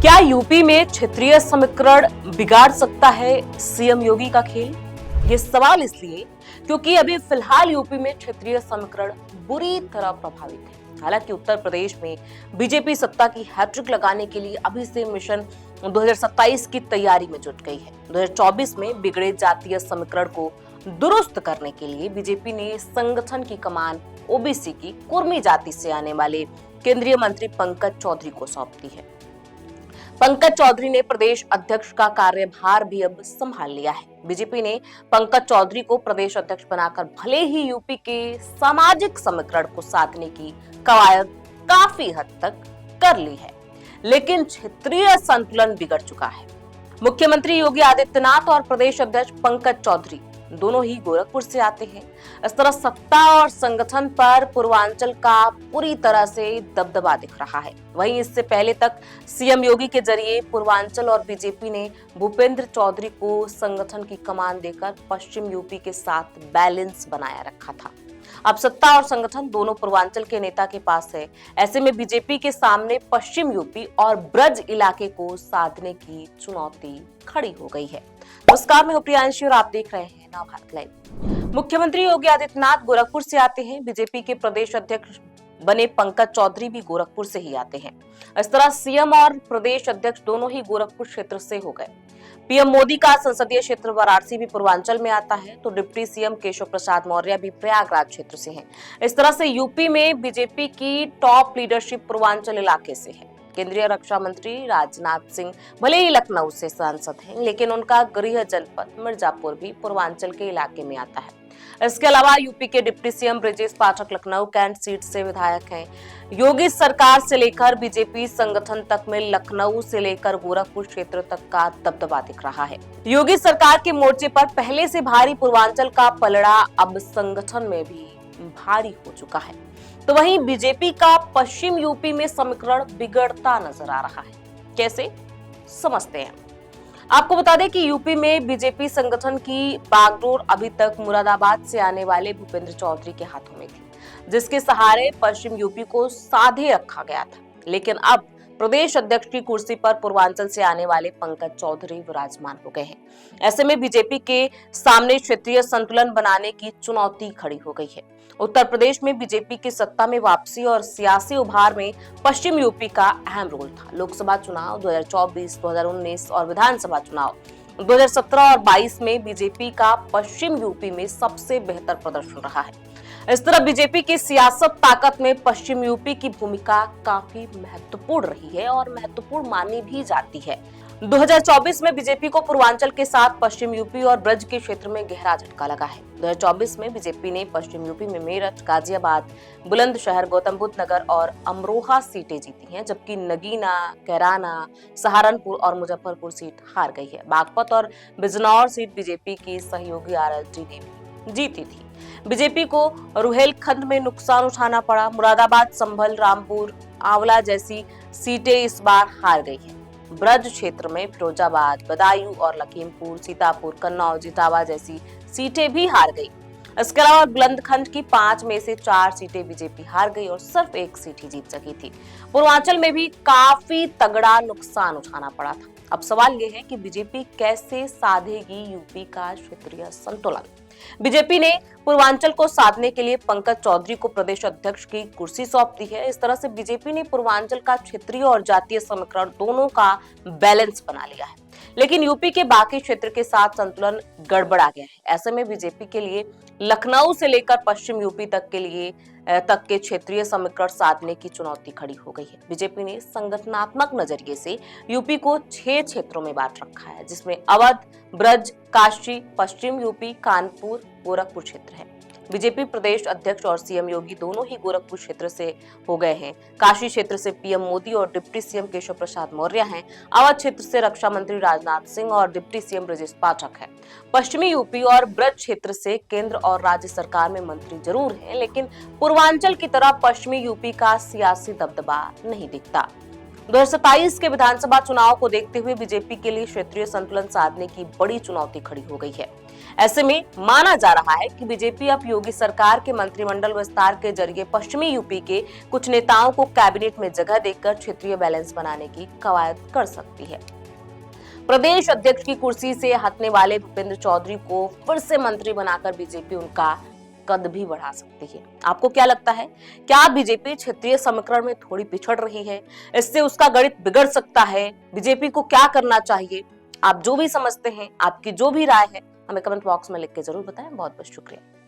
क्या यूपी में क्षेत्रीय समीकरण बिगाड़ सकता है सीएम योगी का खेल? ये सवाल इसलिए क्योंकि अभी फिलहाल यूपी में क्षेत्रीय समीकरण बुरी तरह प्रभावित है। हालांकि उत्तर प्रदेश में बीजेपी सत्ता की हैट्रिक लगाने के लिए अभी से मिशन 2027 की तैयारी में जुट गई है। 2024 में बिगड़े जातीय समीकरण को दुरुस्त करने के लिए बीजेपी ने संगठन की कमान ओबीसी की कुर्मी जाति से आने वाले केंद्रीय मंत्री पंकज चौधरी को सौंप दी है। पंकज चौधरी ने प्रदेश अध्यक्ष का कार्यभार भी अब संभाल लिया है। बीजेपी ने पंकज चौधरी को प्रदेश अध्यक्ष बनाकर भले ही यूपी के सामाजिक समीकरण को साधने की कवायद काफी हद तक कर ली है, लेकिन क्षेत्रीय संतुलन बिगड़ चुका है। मुख्यमंत्री योगी आदित्यनाथ और प्रदेश अध्यक्ष पंकज चौधरी दोनों ही गोरखपुर से आते हैं। इस तरह सत्ता और संगठन पर पूर्वांचल का पूरी तरह से दबदबा दिख रहा है। वहीं इससे पहले तक सीएम योगी के जरिए पूर्वांचल और बीजेपी ने भूपेंद्र चौधरी को संगठन की कमान देकर पश्चिम यूपी के साथ बैलेंस बनाया रखा था। अब सत्ता और संगठन दोनों पूर्वांचल के नेता के पास है। ऐसे में बीजेपी के सामने पश्चिम यूपी और ब्रज इलाके को साधने की चुनौती खड़ी हो गई है। नमस्कार, मैं प्रियांशी और आप देख रहे हैं नव भारत लाइव। मुख्यमंत्री योगी आदित्यनाथ गोरखपुर से आते हैं। बीजेपी के प्रदेश अध्यक्ष बने पंकज चौधरी भी गोरखपुर से ही आते हैं। इस तरह सीएम और प्रदेश अध्यक्ष दोनों ही गोरखपुर क्षेत्र से हो गए। पीएम मोदी का संसदीय क्षेत्र वाराणसी भी पूर्वांचल में आता है, तो डिप्टी सीएम केशव प्रसाद मौर्य भी प्रयागराज क्षेत्र से हैं। इस तरह से यूपी में बीजेपी की टॉप लीडरशिप पूर्वांचल इलाके से है। केंद्रीय रक्षा मंत्री राजनाथ सिंह भले ही लखनऊ से सांसद हैं, लेकिन उनका गृह जनपद मिर्जापुर भी पूर्वांचल के इलाके में आता है। इसके अलावा यूपी के deputy CM Brajesh Pathak Lucknow cantt seat से विधायक हैं। योगी सरकार से लेकर बीजेपी संगठन तक में लखनऊ से लेकर गोरखपुर क्षेत्र तक का दबदबा दिख रहा है। योगी सरकार के मोर्चे पर पहले से भारी पूर्वांचल का पलड़ा अब संगठन में भी भारी हो चुका है। तो वहीं बीजेपी का पश्चिम यूपी में समीकरण बिगड़ता नजर आ रहा है। कैसे, समझते हैं। आपको बता दें कि यूपी में बीजेपी संगठन की बागडोर अभी तक मुरादाबाद से आने वाले भूपेंद्र चौधरी के हाथों में थी, जिसके सहारे पश्चिम यूपी को साधे रखा गया था। लेकिन अब प्रदेश अध्यक्ष की कुर्सी पर पूर्वांचल से आने वाले पंकज चौधरी विराजमान हो गए हैं। ऐसे में बीजेपी के सामने क्षेत्रीय संतुलन बनाने की चुनौती खड़ी हो गई है। उत्तर प्रदेश में बीजेपी की सत्ता में वापसी और सियासी उभार में पश्चिम यूपी का अहम रोल था। लोकसभा चुनाव 2024, 2019 और विधानसभा चुनाव 2017 और 22 में बीजेपी का पश्चिम यूपी में सबसे बेहतर प्रदर्शन रहा है। इस तरह बीजेपी की सियासत ताकत में पश्चिम यूपी की भूमिका काफी महत्वपूर्ण रही है और महत्वपूर्ण मानी भी जाती है। 2024 में बीजेपी को पूर्वांचल के साथ पश्चिम यूपी और ब्रज के क्षेत्र में गहरा झटका लगा है। 2024 में बीजेपी ने पश्चिम यूपी में मेरठ, गाजियाबाद, बुलंदशहर, गौतम बुद्ध नगर और अमरोहा सीटें जीती हैं, जबकि नगीना, कैराना, सहारनपुर और मुजफ्फरपुर सीट हार गई है। बागपत और बिजनौर सीट बीजेपी की सहयोगी आरएलडी ने भी जीती थी। बीजेपी को रुहेलखंड में नुकसान उठाना पड़ा। मुरादाबाद, संभल, रामपुर, आंवला जैसी सीटें इस बार हार गई हैं। ब्रज क्षेत्र में फिरोजाबाद, बदायूं और लखीमपुर, सीतापुर, कन्नौज, इटावा जैसी सीटें भी हार गई। इसके अलावा बुलंदखंड की 5 में से 4 सीटें बीजेपी हार गई और सिर्फ 1 सीट ही जीत सकी थी। पूर्वांचल में भी काफी तगड़ा नुकसान उठाना पड़ा था। अब सवाल यह है कि बीजेपी कैसे साधेगी यूपी का क्षेत्रीय संतुलन। बीजेपी ने पूर्वांचल को साधने के लिए पंकज चौधरी को प्रदेश अध्यक्ष की कुर्सी सौंप दी है। इस तरह से बीजेपी ने पूर्वांचल का क्षेत्रीय और जातीय समीकरण दोनों का बैलेंस बना लिया है, लेकिन यूपी के बाकी क्षेत्र के साथ संतुलन गड़बड़ा गया है। ऐसे में बीजेपी के लिए लखनऊ से लेकर पश्चिम यूपी तक के क्षेत्रीय समीकरण साधने की चुनौती खड़ी हो गई है। बीजेपी ने संगठनात्मक नजरिए से यूपी को 6 क्षेत्रों में बांट रखा है, जिसमें अवध, ब्रज, काशी, पश्चिम यूपी, कानपुर, गोरखपुर क्षेत्र है। बीजेपी प्रदेश अध्यक्ष और सीएम योगी दोनों ही गोरखपुर क्षेत्र से हो गए हैं। काशी क्षेत्र से पीएम मोदी और डिप्टी सीएम केशव प्रसाद मौर्य हैं। अवध क्षेत्र से रक्षा मंत्री राजनाथ सिंह और डिप्टी सीएम ब्रजेश पाठक हैं। पश्चिमी यूपी और ब्रज क्षेत्र से केंद्र और राज्य सरकार में मंत्री जरूर हैं, लेकिन पूर्वांचल की तरह पश्चिमी यूपी का सियासी दबदबा नहीं दिखता। 2027 के विधानसभा चुनाव को देखते हुए बीजेपी के लिए क्षेत्रीय संतुलन साधने की बड़ी चुनौती खड़ी हो गई है। ऐसे में माना जा रहा है कि बीजेपी अब योगी सरकार के मंत्रिमंडल विस्तार के जरिए पश्चिमी यूपी के कुछ नेताओं को कैबिनेट में जगह देकर क्षेत्रीय बैलेंस बनाने की कवायद कर सकती है। प्रदेश अध्यक्ष की कुर्सी से हटने वाले भूपेंद्र चौधरी को फिर से मंत्री बनाकर बीजेपी उनका कद भी बढ़ा सकती है। आपको क्या लगता है? क्या बीजेपी क्षेत्रीय समीकरण में थोड़ी पिछड़ रही है? इससे उसका गणित बिगड़ सकता है? बीजेपी को क्या करना चाहिए? आप जो भी समझते हैं, आपकी जो भी राय है, हमें कमेंट बॉक्स में लिख के जरूर बताएं। बहुत बहुत शुक्रिया।